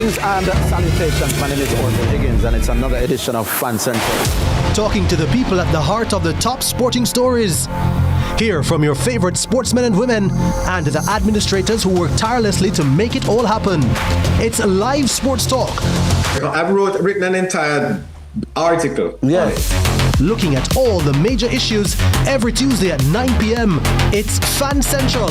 Greetings and salutations. My name is Orville Higgins, and it's another edition of Fan Central. Talking to the people at the heart of the top sporting stories. Hear from your favorite sportsmen and women and the administrators who work tirelessly to make it all happen. It's live sports talk. I've written an entire article. Yes. Looking at all the major issues every Tuesday at 9 p.m. It's Fan Central.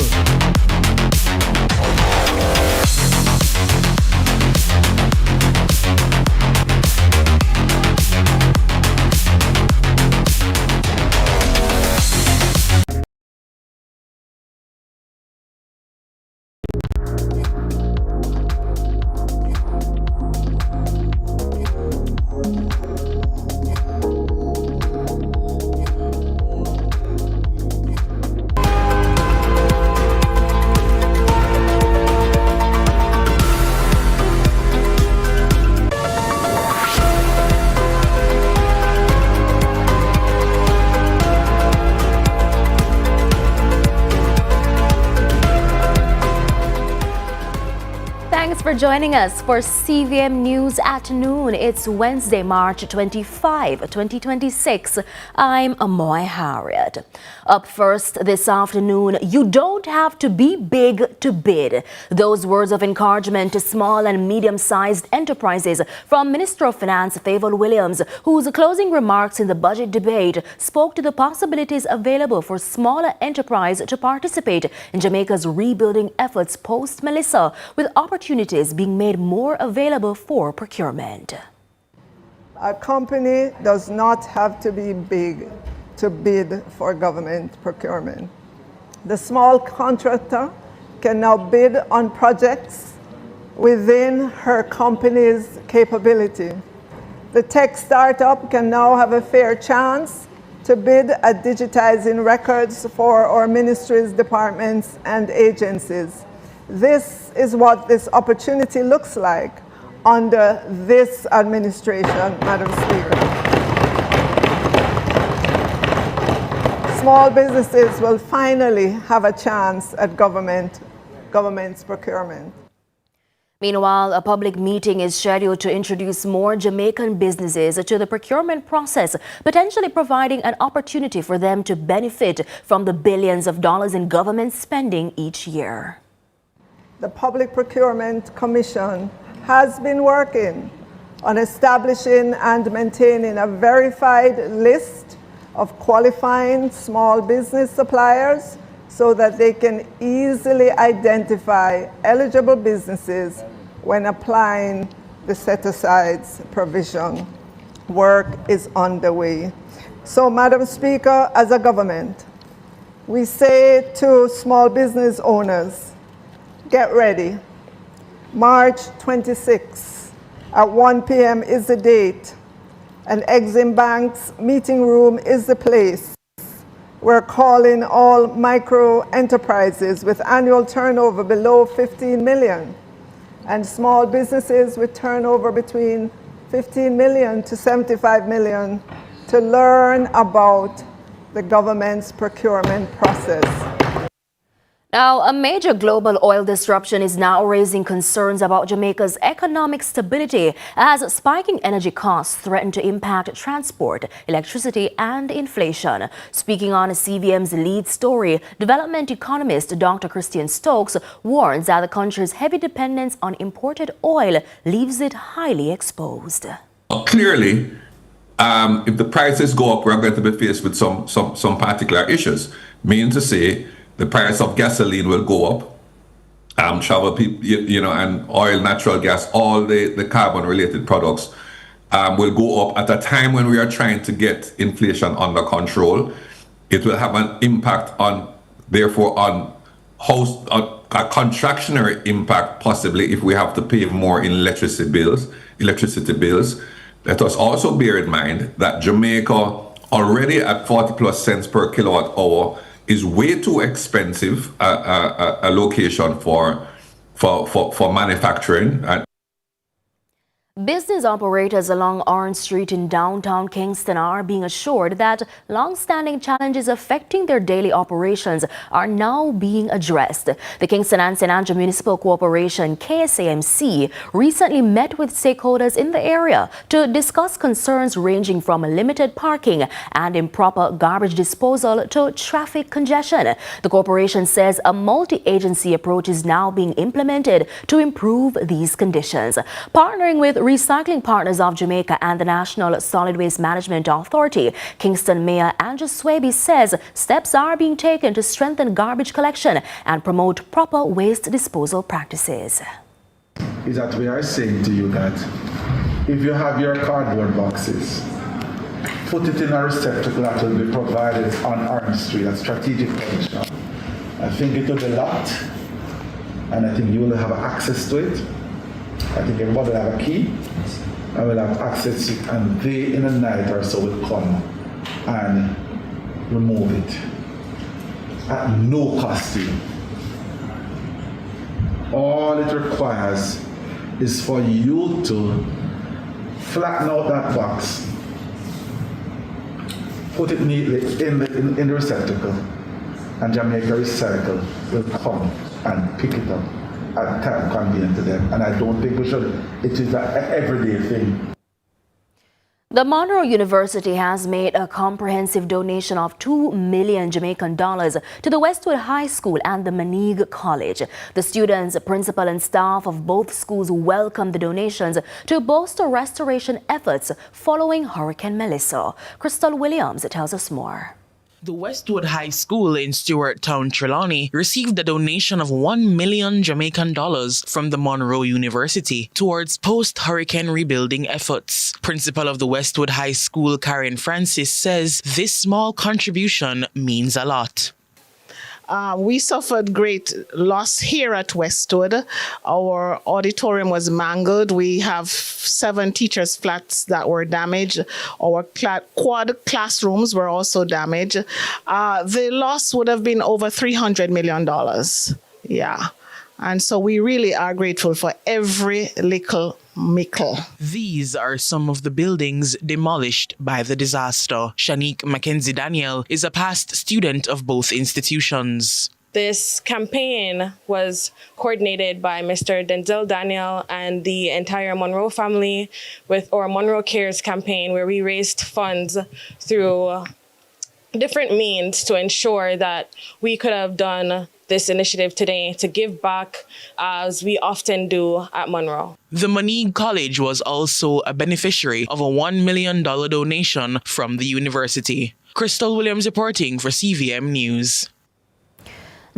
Thanks for joining us for CVM News at Noon. It's Wednesday, March 25, 2026. I'm Amoy Harriet. Up first this afternoon, you don't have to be big to bid. Those words of encouragement to small and medium-sized enterprises from Minister of Finance Favour Williams, whose closing remarks in the budget debate spoke to the possibilities available for smaller enterprise to participate in Jamaica's rebuilding efforts post-Melissa, with opportunities being made more available for procurement. A company does not have to be big to bid for government procurement. The small contractor can now bid on projects within her company's capability. The tech startup can now have a fair chance to bid at digitizing records for our ministries, departments, and agencies. This is what this opportunity looks like under this administration, Madam Speaker. Small businesses will finally have a chance at government's procurement. Meanwhile, a public meeting is scheduled to introduce more Jamaican businesses to the procurement process, potentially providing an opportunity for them to benefit from the billions of dollars in government spending each year. The Public Procurement Commission has been working on establishing and maintaining a verified list of qualifying small business suppliers so that they can easily identify eligible businesses when applying the set-asides provision. Work is underway. So, Madam Speaker, as a government, we say to small business owners, get ready. March 26 at 1 p.m. is the date, and Exim Bank's meeting room is the place. We're calling all micro enterprises with annual turnover below 15 million and small businesses with turnover between 15 million to 75 million to learn about the government's procurement process. Now, a major global oil disruption is now raising concerns about Jamaica's economic stability as spiking energy costs threaten to impact transport, electricity and inflation. Speaking on CVM's lead story, development economist Dr. Christian Stokes warns that the country's heavy dependence on imported oil leaves it highly exposed. Clearly, if the prices go up, we're going to be faced with some particular issues. Meaning to say, the price of gasoline will go up, travel, and oil, natural gas, all the carbon-related products will go up at a time when we are trying to get inflation under control. It will have an impact therefore on a contractionary impact possibly if we have to pay more in electricity bills. Let us also bear in mind that Jamaica, already at 40+ cents per kilowatt hour, is way too expensive a location for manufacturing. Business operators along Orange Street in downtown Kingston are being assured that long-standing challenges affecting their daily operations are now being addressed. The Kingston and St. Andrew Municipal Corporation, KSAMC, recently met with stakeholders in the area to discuss concerns ranging from limited parking and improper garbage disposal to traffic congestion. The corporation says a multi-agency approach is now being implemented to improve these conditions. Partnering with Recycling Partners of Jamaica and the National Solid Waste Management Authority, Kingston Mayor Andrew Swaby says steps are being taken to strengthen garbage collection and promote proper waste disposal practices. Is that we are saying to you that if you have your cardboard boxes, put it in a receptacle that will be provided on Orange Street, a strategic position. I think it will be locked, and I think you will have access to it. I think everybody will have a key and will have access to it, and they in the night or so will come and remove it at no cost to you. All it requires is for you to flatten out that box, put it neatly in the receptacle, and Jamaica Recycle will come and pick it up at time convenient to them. And I don't think we should. It is an everyday thing. The Monroe University has made a comprehensive donation of $2 million Jamaican dollars to the Westwood High School and the Monigue College. The students, principal and staff of both schools welcomed the donations to bolster restoration efforts following Hurricane Melissa. Crystal Williams tells us more. The Westwood High School in Stewarttown, Trelawney, received a donation of $1 million Jamaican dollars from the Monroe University towards post-hurricane rebuilding efforts. Principal of the Westwood High School, Karen Francis, says this small contribution means a lot. We suffered great loss here at Westwood. Our auditorium was mangled. We have 7 teachers' flats that were damaged. Our quad classrooms were also damaged. The loss would have been over $300 million. Yeah. And so we really are grateful for every little nickel. These are some of the buildings demolished by the disaster. Shanique Mackenzie Daniel is a past student of both institutions. This campaign was coordinated by Mr. Denzel Daniel and the entire Monroe family with our Monroe Cares campaign, where we raised funds through different means to ensure that we could have done this initiative today to give back as we often do at Monroe. The Monigue College was also a beneficiary of a $1 million donation from the university. Crystal Williams reporting for CVM News.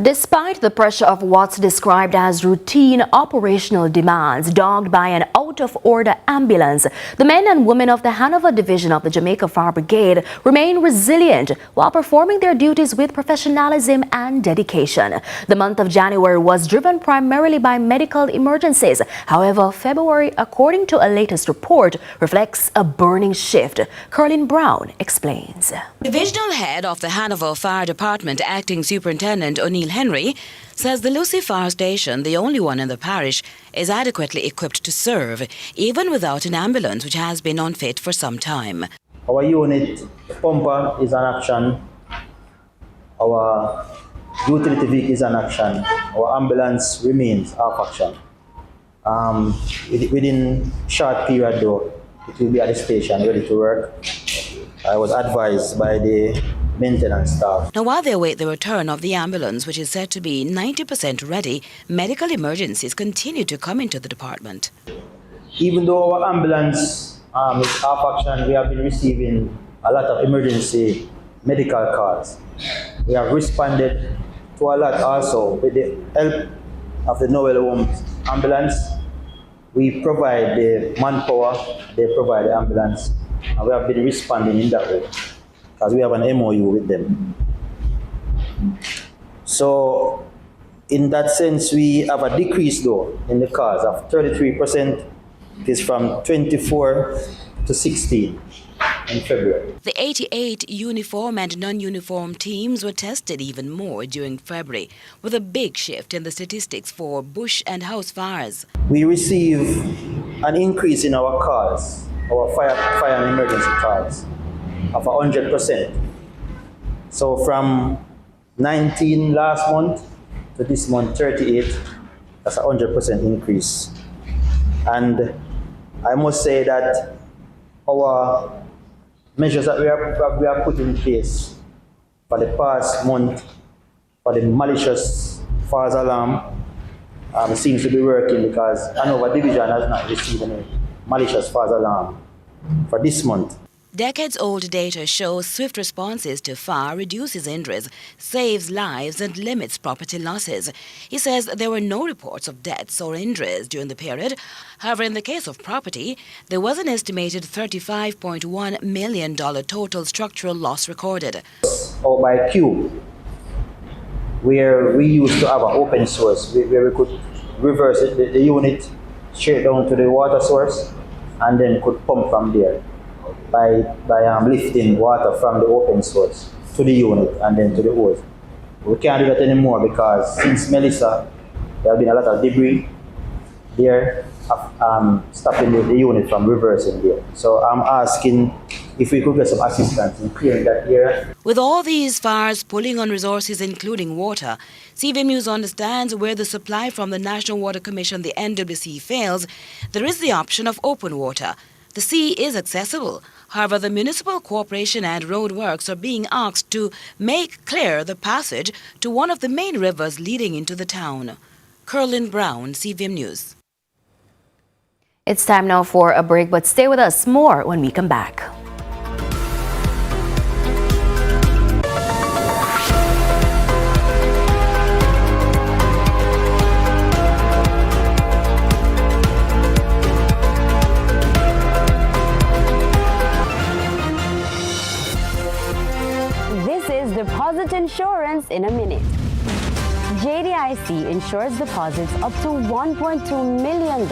Despite the pressure of what's described as routine operational demands dogged by an out-of-order ambulance, the men and women of the Hanover division of the Jamaica Fire Brigade remain resilient while performing their duties with professionalism and dedication. The month of January was driven primarily by medical emergencies. However, February, according to a latest report, reflects a burning shift. Curlin Brown explains. Divisional head of the Hanover Fire Department, Acting Superintendent O'Neill Henry, says the Lucy Fire Station, the only one in the parish, is adequately equipped to serve, even without an ambulance which has been unfit for some time. Our unit pumper is in action, our utility vehicle is in action, our ambulance remains off action. Within short period though, it will be at the station ready to work. I was advised by the maintenance staff. Now, while they await the return of the ambulance, which is said to be 90% ready, medical emergencies continue to come into the department. Even though our ambulance is off action, we have been receiving a lot of emergency medical calls. We have responded to a lot also with the help of the Noel Homes ambulance. We provide the manpower, they provide the ambulance, and we have been responding in that way, because we have an MOU with them. So in that sense, we have a decrease though in the calls of 33%. It is from 24 to 16 in February. The 88 uniform and non-uniform teams were tested even more during February, with a big shift in the statistics for bush and house fires. We receive an increase in our calls, our fire and emergency calls, of 100%. So from 19 last month to this month, 38, that's a 100% increase. And I must say that our measures that we are put in place for the past month for the malicious false alarm seems to be working, because Hanover Division has not received any malicious false alarm for this month. Decades-old data shows swift responses to fire reduces injuries, saves lives and limits property losses. He says there were no reports of deaths or injuries during the period. However, in the case of property, there was an estimated $35.1 million total structural loss recorded. Or by Q, where we used to have an open source, where we could reverse it, the unit straight down to the water source, and then could pump from there by lifting water from the open source to the unit and then to the hose. We can't do that anymore because since Melissa, there have been a lot of debris there, stopping the unit from reversing there. So I'm asking if we could get some assistance in clearing that area. With all these fires pulling on resources including water, CVM News understands where the supply from the National Water Commission, the NWC, fails, there is the option of open water. The sea is accessible. However, the municipal corporation and road works are being asked to make clear the passage to one of the main rivers leading into the town. Curlin Brown, CVM News. It's time now for a break, but stay with us more when we come back. Deposit insurance in a minute. JDIC insures deposits up to $1.2 million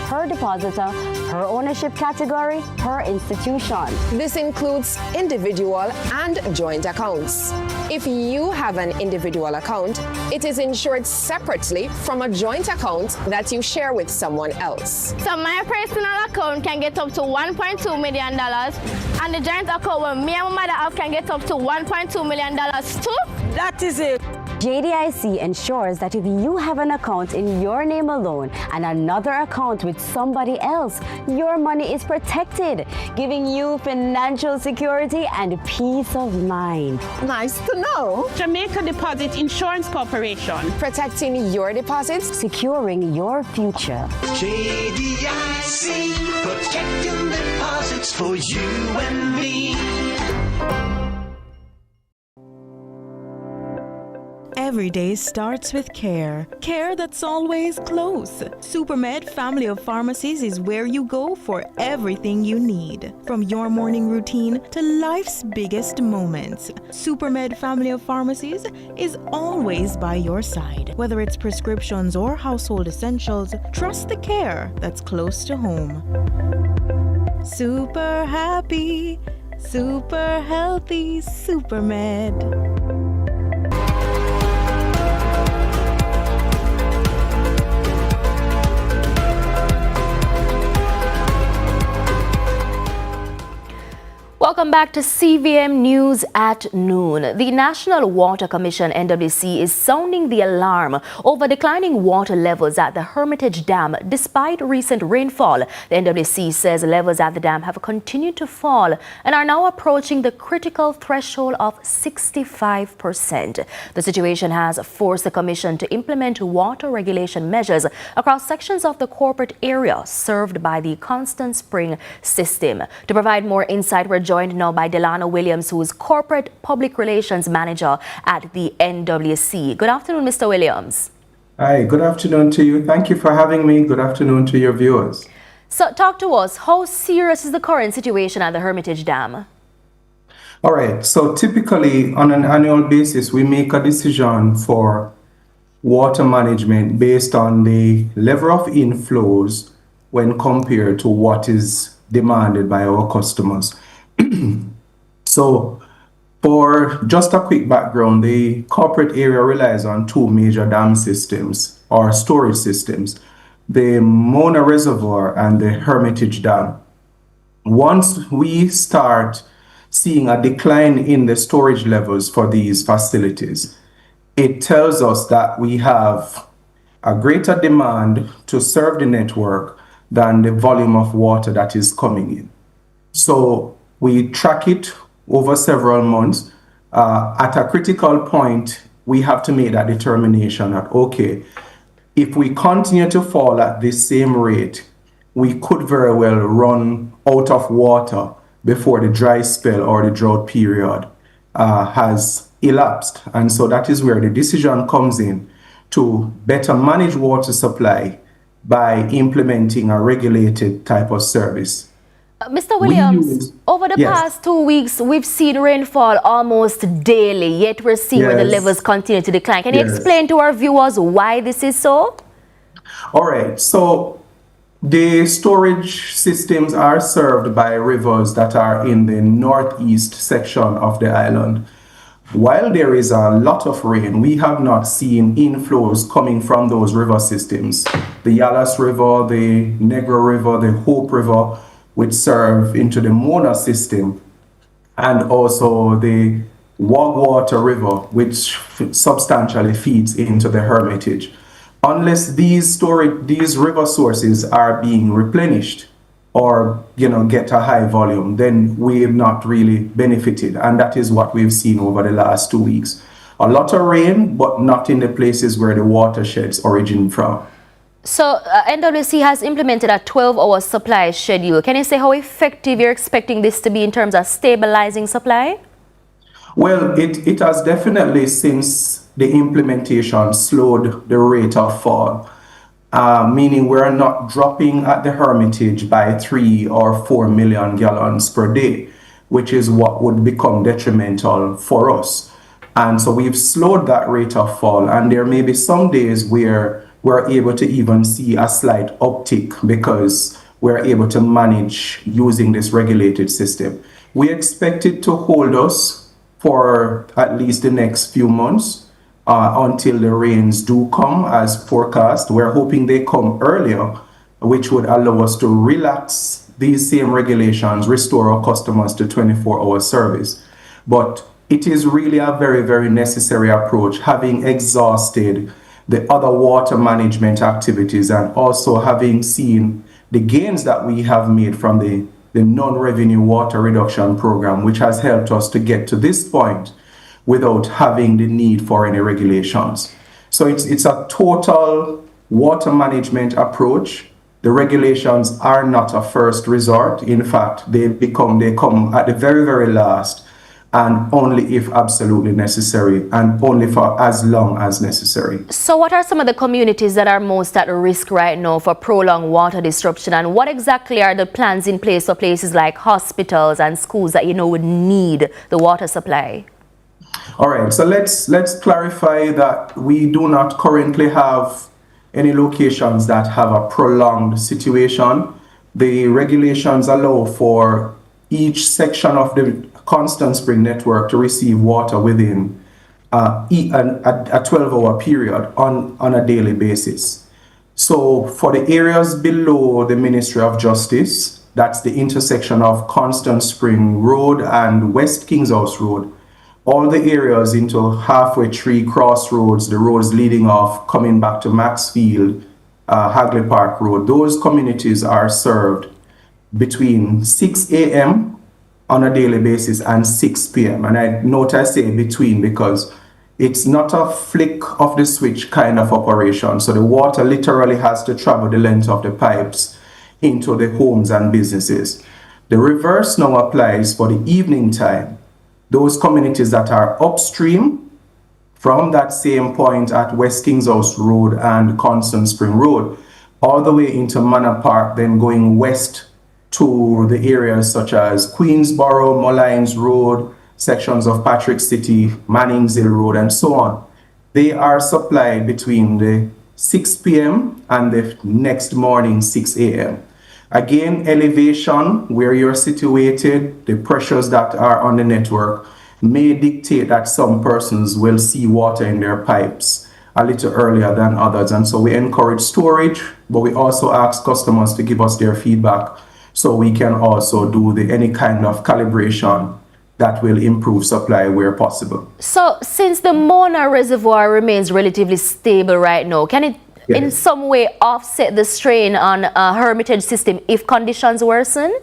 per depositor, per ownership category, per institution. This includes individual and joint accounts. If you have an individual account, it is insured separately from a joint account that you share with someone else. So my personal account can get up to $1.2 million, and the joint account where me and my mother have can get up to $1.2 million too? That is it. JDIC ensures that if you have an account in your name alone and another account with somebody else, your money is protected, giving you financial security and peace of mind. Nice to know. Jamaica Deposit Insurance Corporation. Protecting your deposits, securing your future. JDIC, protecting deposits for you and me. Every day starts with care. Care that's always close. Supermed Family of Pharmacies is where you go for everything you need. From your morning routine to life's biggest moments, Supermed Family of Pharmacies is always by your side. Whether it's prescriptions or household essentials, trust the care that's close to home. Super happy, super healthy, Supermed. Welcome back to CVM News at noon. The National Water Commission, NWC, is sounding the alarm over declining water levels at the Hermitage Dam despite recent rainfall. The NWC says levels at the dam have continued to fall and are now approaching the critical threshold of 65%. The situation has forced the Commission to implement water regulation measures across sections of the corporate area served by the Constant Spring system. To provide more insight, we're joined now by Delano Williams, who is Corporate Public Relations Manager at the NWC. Good afternoon, Mr. Williams. Hi, good afternoon to you. Thank you for having me. Good afternoon to your viewers. So talk to us. How serious is the current situation at the Hermitage Dam? All right. So typically on an annual basis, we make a decision for water management based on the level of inflows when compared to what is demanded by our customers. So for just a quick background, the corporate area relies on two major dam systems or storage systems, the Mona Reservoir and the Hermitage Dam. Once we start seeing a decline in the storage levels for these facilities, it tells us that we have a greater demand to serve the network than the volume of water that is coming in. So we track it over several months. At a critical point, we have to make that determination that, okay, if we continue to fall at this same rate, we could very well run out of water before the dry spell or the drought period has elapsed. And so that is where the decision comes in to better manage water supply by implementing a regulated type of service. Mr. Williams, over the past 2 weeks, we've seen rainfall almost daily, yet we're seeing where the levels continue to decline. Can you explain to our viewers why this is so? All right. So the storage systems are served by rivers that are in the northeast section of the island. While there is a lot of rain, we have not seen inflows coming from those river systems. The Yalas River, the Negro River, the Hope River, which serve into the Mona system, and also the Wagwater River, which substantially feeds into the Hermitage. Unless these river sources are being replenished or get a high volume, then we have not really benefited. And that is what we've seen over the last 2 weeks. A lot of rain, but not in the places where the watersheds originate from. So NWC has implemented a 12-hour supply schedule. Can you say how effective you're expecting this to be in terms of stabilizing supply? Well, it has definitely, since the implementation, slowed the rate of fall, meaning we're not dropping at the Hermitage by 3 or 4 million gallons per day, which is what would become detrimental for us. And so we've slowed that rate of fall, and there may be some days where we're able to even see a slight uptick because we're able to manage using this regulated system. We expect it to hold us for at least the next few months until the rains do come as forecast. We're hoping they come earlier, which would allow us to relax these same regulations, restore our customers to 24-hour service. But it is really a very, very necessary approach, having exhausted the other water management activities and also having seen the gains that we have made from the non-revenue water reduction program, which has helped us to get to this point without having the need for any regulations. So it's a total water management approach. The regulations are not a first resort. In fact, they come at the very, very last, and only if absolutely necessary, and only for as long as necessary. So what are some of the communities that are most at risk right now for prolonged water disruption, and what exactly are the plans in place for places like hospitals and schools that would need the water supply? All right, so let's clarify that we do not currently have any locations that have a prolonged situation. The regulations allow for each section of the Constant Spring network to receive water within a 12-hour period on a daily basis. So for the areas below the Ministry of Justice, that's the intersection of Constant Spring Road and West Kings House Road, all the areas into Halfway Tree Crossroads, the roads leading off, coming back to Maxfield, Hagley Park Road, those communities are served between 6 a.m. on a daily basis and 6 p.m. And I note I say between because it's not a flick of the switch kind of operation. So the water literally has to travel the length of the pipes into the homes and businesses. The reverse now applies for the evening time. Those communities that are upstream from that same point at West Kings House Road and Constant Spring Road, all the way into Manor Park, then going west to the areas such as Queensboro, Mullines Road, sections of Patrick City, Mannings Hill Road, and so on. They are supplied between the 6 p.m. and the next morning 6 a.m. Again, elevation, where you're situated, the pressures that are on the network may dictate that some persons will see water in their pipes a little earlier than others. And so we encourage storage, but we also ask customers to give us their feedback so we can also do any kind of calibration that will improve supply where possible. So since the Mona Reservoir remains relatively stable right now, can it in some way offset the strain on Hermitage system if conditions worsen?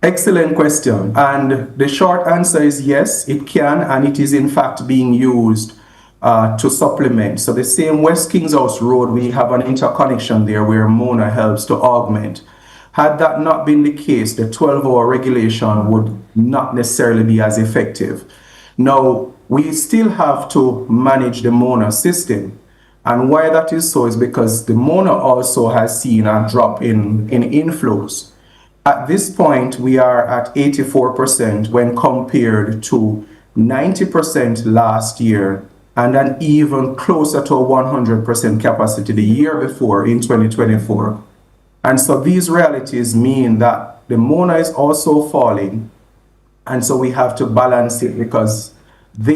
Excellent question. And the short answer is yes, it can, and it is in fact being used to supplement. So the same West Kings House Road, we have an interconnection there where Mona helps to augment. Had that not been the case, the 12-hour regulation would not necessarily be as effective. Now, we still have to manage the Mona system. And why that is so is because the Mona also has seen a drop in inflows. At this point, we are at 84% when compared to 90% last year, and then even closer to a 100% capacity the year before in 2024. And so these realities mean that the Mona is also falling, and so we have to balance it because they